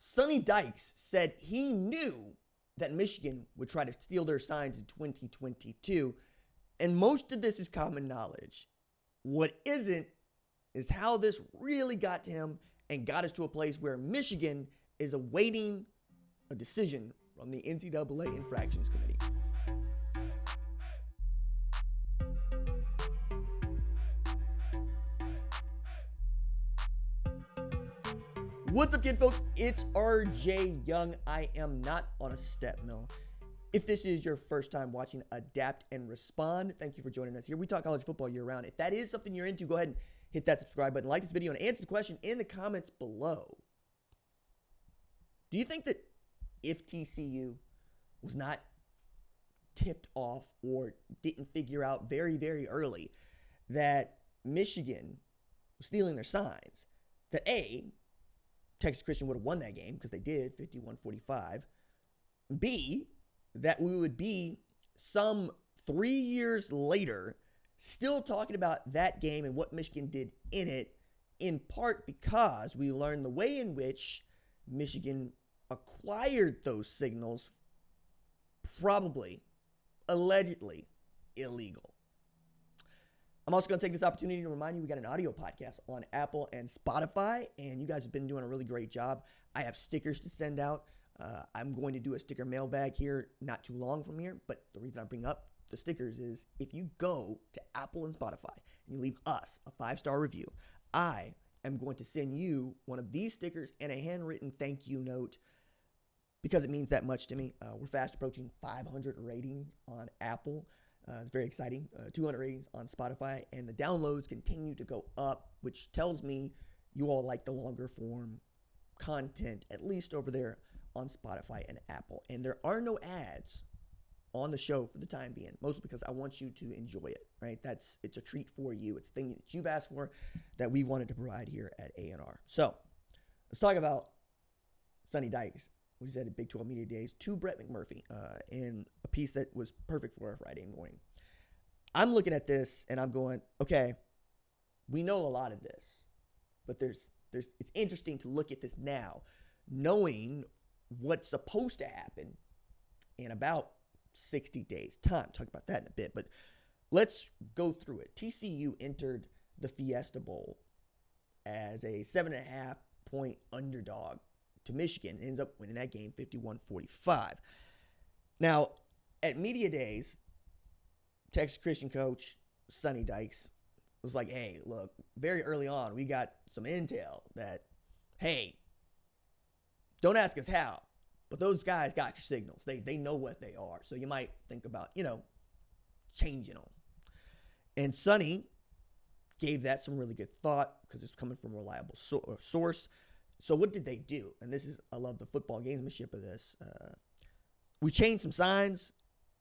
Sonny Dykes said he knew that Michigan would try to steal their signs in 2022, and most of this is common knowledge. What isn't is how this really got to him and got us to a place where Michigan is awaiting a decision from the NCAA Infractions Committee. What's up, kid folks? It's RJ Young. I am not on a step mill. If this is your first time watching Adapt and Respond, thank you for joining us here. We talk college football year round. If that is something you're into, go ahead and hit that subscribe button, like this video, and answer the question in the comments below. Do you think that if TCU was not tipped off or didn't figure out very, very early that Michigan was stealing their signs, that A, Texas Christian would have won that game because they did, 51-45. B, that we would be some 3 years later still talking about that game and what Michigan did in it, in part because we learned the way in which Michigan acquired those signals, probably, allegedly, illegal. I'm also going to take this opportunity to remind you we got an audio podcast on Apple and Spotify, and you guys have been doing a really great job. I have stickers to send out. I'm going to do a sticker mailbag here not too long from here, but the reason I bring up the stickers is if you go to Apple and Spotify and you leave us a 5-star review, I am going to send you one of these stickers and a handwritten thank you note because it means that much to me. We're fast approaching 500 ratings on Apple. It's very exciting. 200 ratings on Spotify, and the downloads continue to go up, which tells me you all like the longer form content, at least over there on Spotify and Apple. And there are no ads on the show for the time being, mostly because I want you to enjoy it, right? It's a treat for you. It's a thing that you've asked for that we wanted to provide here at A&R. So let's talk about Sonny Dykes, what he said at Big 12 Media Days to Brett McMurphy in a piece that was perfect for a Friday morning. I'm looking at this and I'm going, okay, we know a lot of this, but it's interesting to look at this now, knowing what's supposed to happen in about 60 days' time. Talk about that in a bit, but let's go through it. TCU entered the Fiesta Bowl as a 7.5-point underdog to Michigan, ends up winning that game 51-45. Now, at Media Days, Texas Christian coach Sonny Dykes was like, hey, look, very early on, we got some intel that, hey, don't ask us how, but those guys got your signals. They know what they are. So you might think about, changing them. And Sonny gave that some really good thought because it's coming from a reliable source. So what did they do? And I love the football gamesmanship of this. We changed some signs.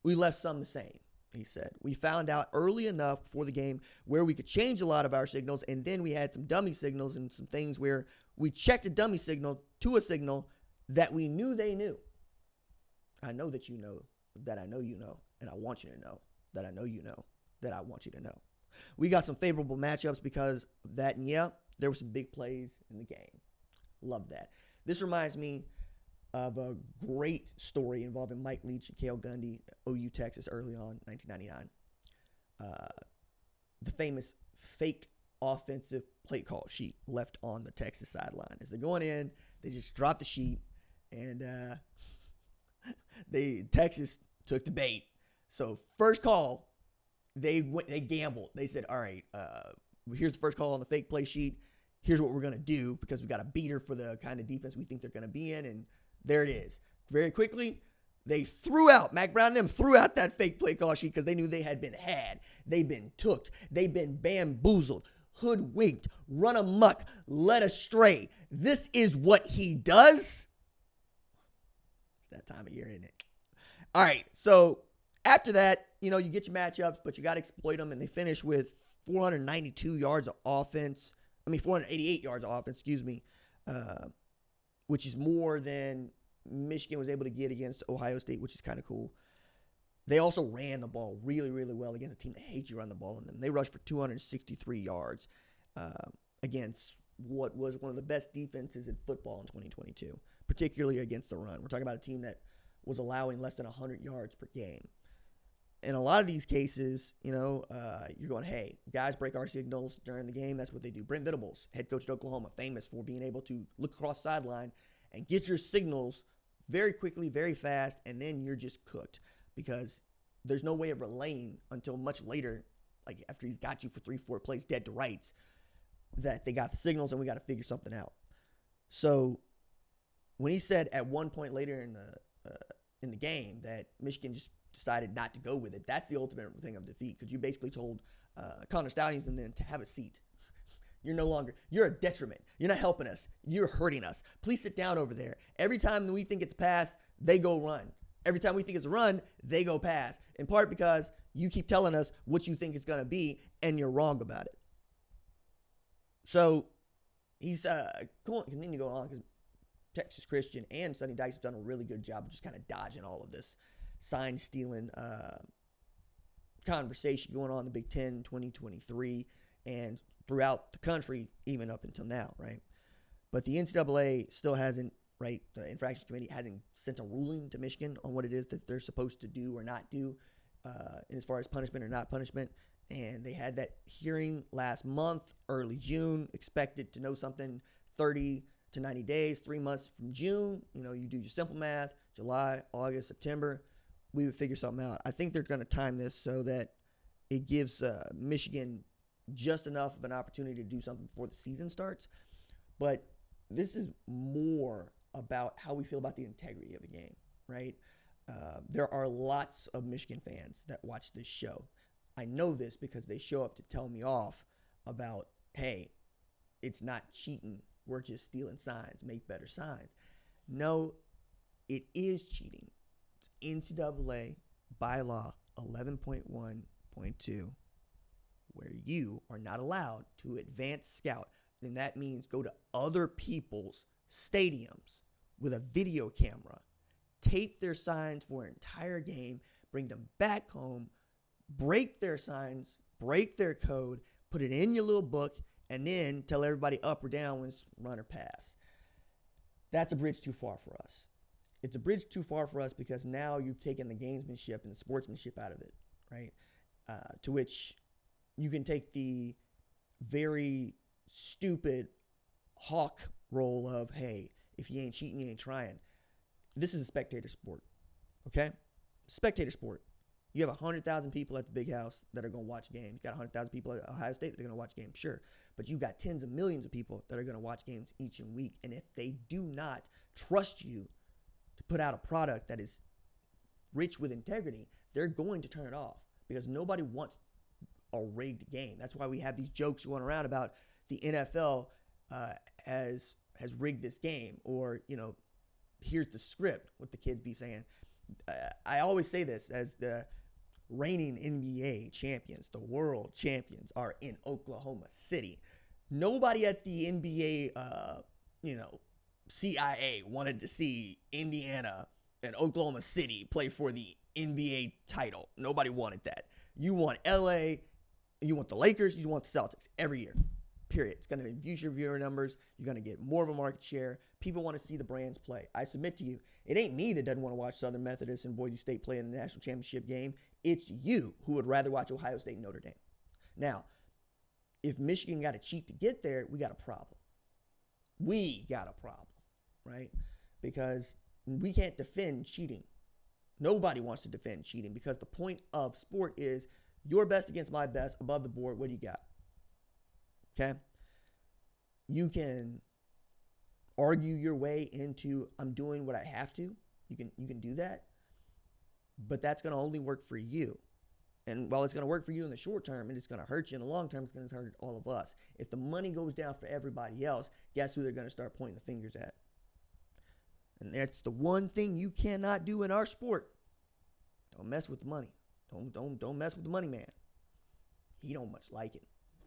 We left some the same, he said. We found out early enough before the game where we could change a lot of our signals, and then we had some dummy signals and some things where we checked a dummy signal to a signal that we knew they knew. I know that you know that I know you know, and I want you to know that I know you know that I want you to know. We got some favorable matchups because of that, and yeah, there were some big plays in the game. Love that. This reminds me of a great story involving Mike Leach and Cale Gundy, OU Texas, early on, 1999. The famous fake offensive play call sheet left on the Texas sideline. As they're going in, they just drop the sheet, and Texas took the bait. So first call, they gambled. They said, all right, here's the first call on the fake play sheet. Here's what we're going to do because we got a beater for the kind of defense we think they're going to be in, and there it is. Very quickly, Mac Brown and them threw out that fake play call sheet because they knew they had been had. They've been tooked. They've been bamboozled, hoodwinked, run amok, led astray. This is what he does. It's that time of year, isn't it? All right, so after that, you get your matchups, but you got to exploit them, and they finish with 492 yards of offense. 488 yards of offense, which is more than Michigan was able to get against Ohio State, which is kind of cool. They also ran the ball really, really well against a team that hates you run the ball in them. They rushed for 263 yards against what was one of the best defenses in football in 2022. particularly against the run. We're talking about a team that was allowing less than 100 yards per game. In a lot of these cases, you're going, hey, guys break our signals during the game. That's what they do. Brent Venables, head coach at Oklahoma, famous for being able to look across the sideline and get your signals very quickly, very fast, and then you're just cooked because there's no way of relaying until much later, like after he's got you for 3-4 plays dead to rights, that they got the signals and we got to figure something out. So when he said at one point later in the game that Michigan just decided not to go with it, that's the ultimate thing of defeat, because you basically told Connor Stallions and then to have a seat. You're a detriment. You're not helping us. You're hurting us. Please sit down over there. Every time that we think it's pass, they go run. Every time we think it's a run, they go pass. In part because you keep telling us what you think it's going to be, and you're wrong about it. So he's continuing to go on because Texas Christian and Sonny Dykes have done a really good job of just kind of dodging all of this sign stealing conversation going on in the Big Ten 2023 and throughout the country even up until now, right? But the NCAA still hasn't, right? The infractions committee hasn't sent a ruling to Michigan on what it is that they're supposed to do or not do as far as punishment or not punishment. And they had that hearing last month, early June, expected to know something 30 to 90 days, 3 months from June. You do your simple math, July, August, September, we would figure something out. I think they're going to time this so that it gives Michigan just enough of an opportunity to do something before the season starts. But this is more about how we feel about the integrity of the game, right? There are lots of Michigan fans that watch this show. I know this because they show up to tell me off about, hey, it's not cheating. We're just stealing signs. Make better signs. No, it is cheating. It's NCAA bylaw 11.1.2, where you are not allowed to advance scout. And that means go to other people's stadiums with a video camera, tape their signs for an entire game, bring them back home, break their signs, break their code, put it in your little book, and then tell everybody up or down when it's run or pass. That's a bridge too far for us. It's a bridge too far for us because now you've taken the gamesmanship and the sportsmanship out of it, right? To which you can take the very stupid hawk role of, hey, if you ain't cheating, you ain't trying. This is a spectator sport, okay? Spectator sport. You have 100,000 people at the big house that are going to watch games. You got 100,000 people at Ohio State that are going to watch games, sure. But you've got tens of millions of people that are going to watch games each and week. And if they do not trust you to put out a product that is rich with integrity, they're going to turn it off because nobody wants a rigged game. That's why we have these jokes going around about the NFL has rigged this game, or, here's the script, what the kids be saying. I always say this, as the reigning NBA champions, the world champions are in Oklahoma City. Nobody at the NBA, CIA wanted to see Indiana and Oklahoma City play for the NBA title. Nobody wanted that. You want LA, you want the Lakers, you want the Celtics every year. Period. It's going to infuse your viewer numbers. You're going to get more of a market share. People want to see the brands play. I submit to you, it ain't me that doesn't want to watch Southern Methodist and Boise State play in the national championship game. It's you who would rather watch Ohio State and Notre Dame. Now, if Michigan got to cheat to get there, we got a problem. We got a problem, right? Because we can't defend cheating. Nobody wants to defend cheating because the point of sport is your best against my best, above the board. What do you got? Okay? You can argue your way into, I'm doing what I have to. You can do that. But that's going to only work for you. And while it's going to work for you in the short term, and it's going to hurt you in the long term, it's going to hurt all of us. If the money goes down for everybody else, guess who they're going to start pointing the fingers at? And that's the one thing you cannot do in our sport. Don't mess with the money. Don't mess with the money man. He don't much like it.